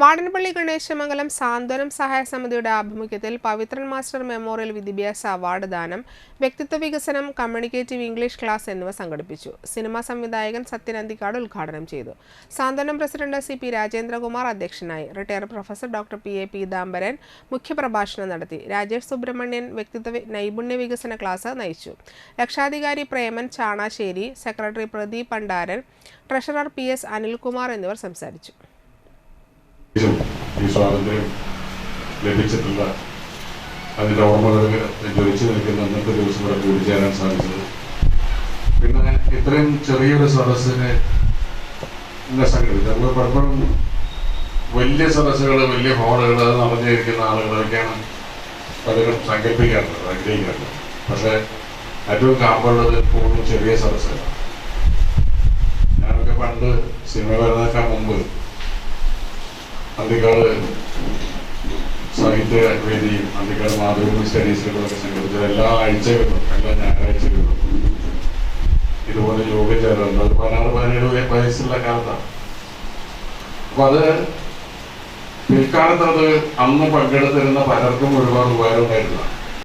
വാടനപ്പള്ളി ഗണേശമംഗലം സാന്ത്വനം സഹായ സമിതിയുടെ ആഭിമുഖ്യത്തിൽ പവിത്രൻ മാസ്റ്റർ മെമ്മോറിയൽ വിദ്യാഭ്യാസ അവാർഡ് ദാനം, വ്യക്തിത്വ വികസനം, കമ്മ്യൂണിക്കേറ്റീവ് ഇംഗ്ലീഷ് ക്ലാസ് എന്നിവ സംഘടിപ്പിച്ചു. സിനിമാ സംവിധായകൻ സത്യൻ അന്തിക്കാട് ഉദ്ഘാടനം ചെയ്തു. സാന്ത്വനം പ്രസിഡന്റ് സി.പി. രാജേന്ദ്രകുമാർ അധ്യക്ഷനായി. Retired professor doctor P A. Peethambaran മുഖ്യപ്രഭാഷണം നടത്തി. രാജേഷ് സുബ്രഹ്മണ്യൻ വ്യക്തിത്വ നൈപുണ്യ വികസന ക്ലാസ് നയിച്ചു. രക്ഷാധികാരി Preman Chanassery, secretary Pradeep പണ്ടാരൻ, treasurer P.S. Anilkumar എന്നിവർ സംസാരിച്ചു. ഈ സ്വാതന്ത്ര്യം ലഭിച്ചിട്ടുള്ള അതിൻ്റെ ഓർമ്മകൾ ജ്വലിച്ചു നിൽക്കുന്ന അന്നത്തെ ദിവസം ഇവിടെ കൂടിച്ചേരാൻ സാധിച്ചത്. പിന്നെ ഇത്രയും ചെറിയൊരു സദസ്സിനെ സംഘടിപ്പിച്ചു. നമ്മൾ പലപ്പോഴും വലിയ സദസ്സുകൾ, വലിയ ഹാളുകൾ നടന്നിരിക്കുന്ന ആളുകളൊക്കെയാണ് പലരും സങ്കല്പിക്കാറുള്ളത്, ആഗ്രഹിക്കാറുള്ളത്. പക്ഷേ ഏറ്റവും കാമ്പുള്ളത് എപ്പോഴും ചെറിയ സദസ്സുകളാണ്. ഞാനൊക്കെ പണ്ട് സിനിമ വരുന്നതിനേക്കാൾ മുമ്പ് അന്തിക്കാട് സാഹിത്യ വേദിയും അന്തിക്കാട് മാതൃഭൂമി സ്റ്റഡീസിലൊക്കെ സംഘടിപ്പിച്ച എല്ലാ ആഴ്ചകളിലും, എല്ലാ ഞായറാഴ്ചകളിലും ഇതുപോലെ യോഗ ചേർന്നുണ്ട്. അത് 16-17 വയസ്സുള്ള കാലത്താണ്. അപ്പൊ അത് പിൽക്കാലത്ത് അത് അന്ന് പങ്കെടുത്തിരുന്ന പലർക്കും ഒരുപാട് ഉപകാരം ഉണ്ടായിരുന്നതാണ്.